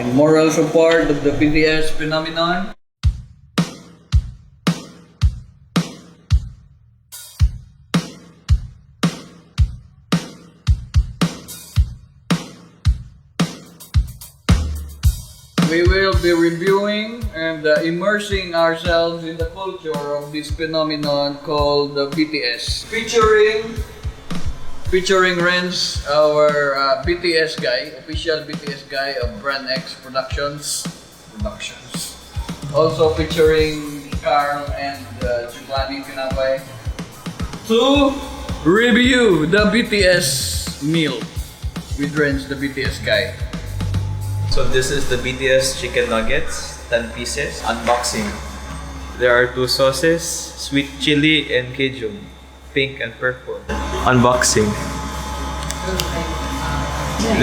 and moral support of the BTS phenomenon. We will be reviewing and immersing ourselves in the culture of this phenomenon called the BTS. Featuring Renz, our BTS guy, official BTS guy of BrandX Productions. Also featuring Carl and Giovanni Pinabay to review the BTS meal with Renz, the BTS guy. So this is the BTS chicken nuggets, 10 pieces, unboxing. There are two sauces, sweet chili and Cajun, pink and purple. Unboxing.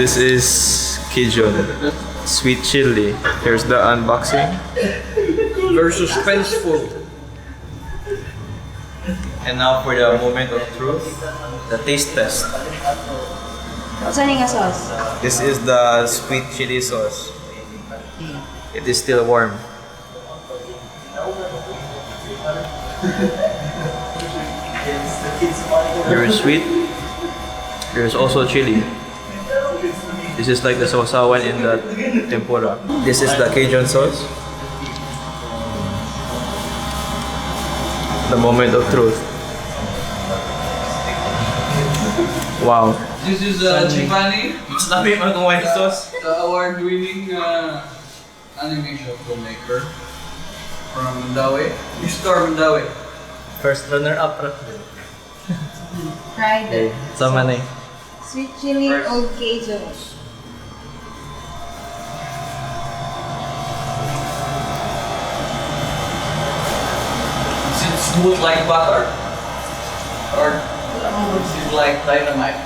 This is Cajun, sweet chili. Here's the unboxing. Very suspenseful. And now for the moment of truth, the taste test. What's nga sauce? This is the sweet chili sauce. It is still warm. Very sweet. There's also chili. This is like the sausawan in the tempura. This is the Cajun sauce. The moment of truth. Wow. This is Giovanni, Mas dami man kung white sauce. the award-winning animation filmmaker from Mandawi. Mr. Mandawi. First runner-up. Fried Okay, sama na eh. sweet chili old Cajun. Is it smooth like butter? Or is it like dynamite?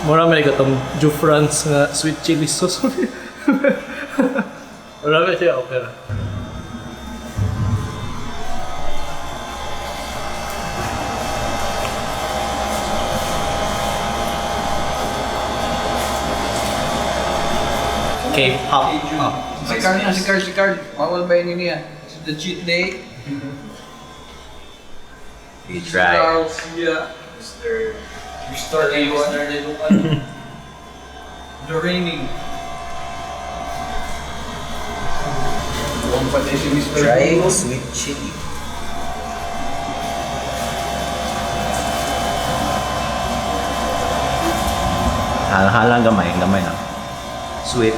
Marami na itong Jufrans nga sweet chili sauce. Marami siya, okay na. K-pop. Si Carl. Mawal ba yun niya? It's the cheat day. We try. Carl, yeah. Mr. A1. The raining. Huwag pati si Mr. Try A1. sweet chili. Halang gamay na. Sweet.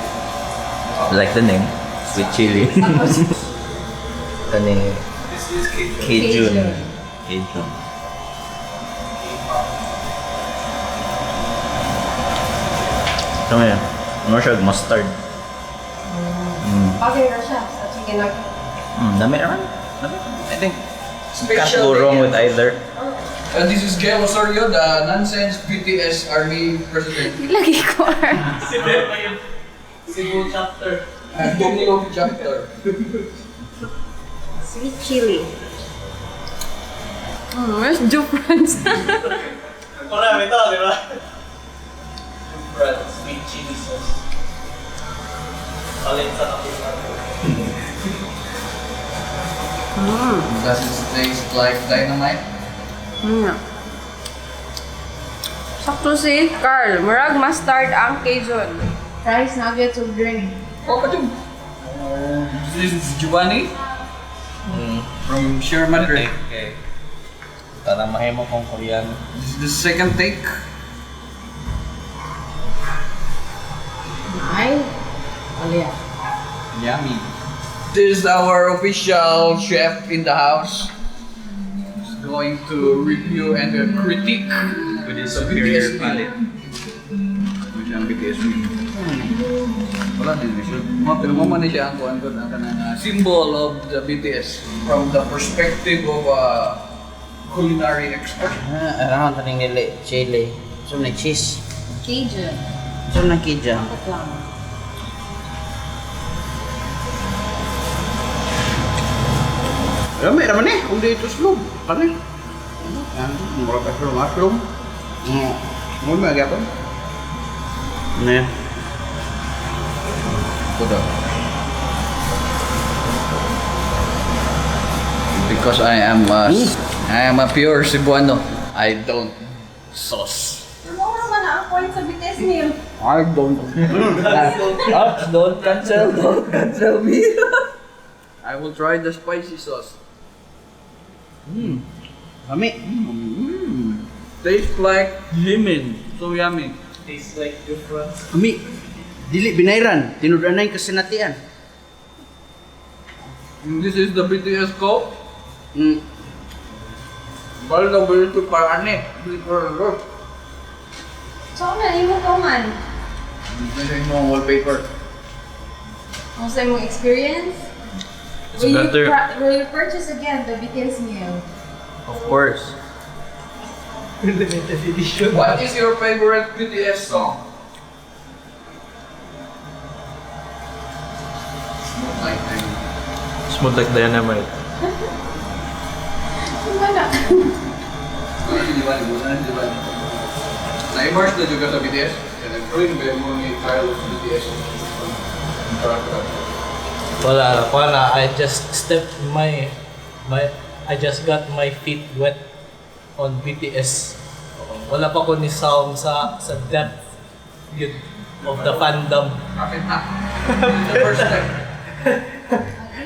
Like the name, sweet chili. Kani This is Cajun. Cajun. Cajun. Ito nga yan. Ano siya? Mustard. Okay na siya sa chicken nugget. Dami naman. Dami. I think you can't Special go wrong day with either. This is Gail Osorio, the nonsense BTS Army President. Lagi ko Cebu chapter. Tokyo chapter. sweet chili. Where's Jufrans? Marami ito, di ba? Sweet chili sauce. Palit sa kapitang. Does it taste like dynamite? Sakto si Carl. Murag mustard ang Cajun. Fries, nuggets, or drink. Oh, kachum. This is Giovanni from Sierra Madre. Okay. Tanang mahimo kong Korean. This is the second take. Ay, alya. Yummy. This is our official chef in the house. He's going to review and critique With his the superior BTS meal. palate. Which ang BTS meal. Wala din siya. Pero mo man siya ang kuan ko ang kanang symbol of the BTS from the perspective of a culinary expert. Around na nili chili. So na cheese. Cajun. So na Cajun. Bakit lang? Ramai naman eh, kung dito slow. Ano eh? Yan, mura pa slow, mushroom. Mura may agapon. Ano yan? Put up. Because I am a pure Cebuano. I don't sauce. Ano naman ang point sa BTS Meal? I don't. Don't cancel me. I will try the spicy sauce. Kami. Tastes like lemon. So yummy. Tastes like different. Kami. Dili binayran. Tinudanay kasinatian. This is the BTS Coke. Mm. Balik na balik ito para ani. So, ano mo to man? This is yung wallpaper. Ang sa mong experience? It's better. Will you purchase again the BTS Meal? Of course. Limited edition. What is your favorite BTS song? Smooth like Smooth like Dynamite. Ano na? Na-immerse na juga sa BTS. And I'm proving ba mo ni Kyle sa BTS. Wala. I just stepped I just got my feet wet on BTS. Wala pa ko ni sound sa depth yun of the fandom. Kapit na. The first time.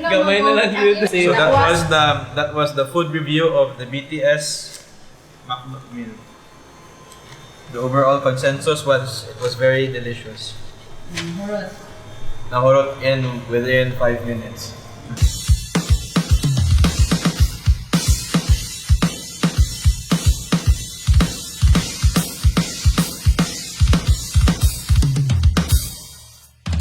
Gamay na lang yun. So that was the food review of the BTS Meal. The overall consensus was it was very delicious. Nahurot in within 5 minutes.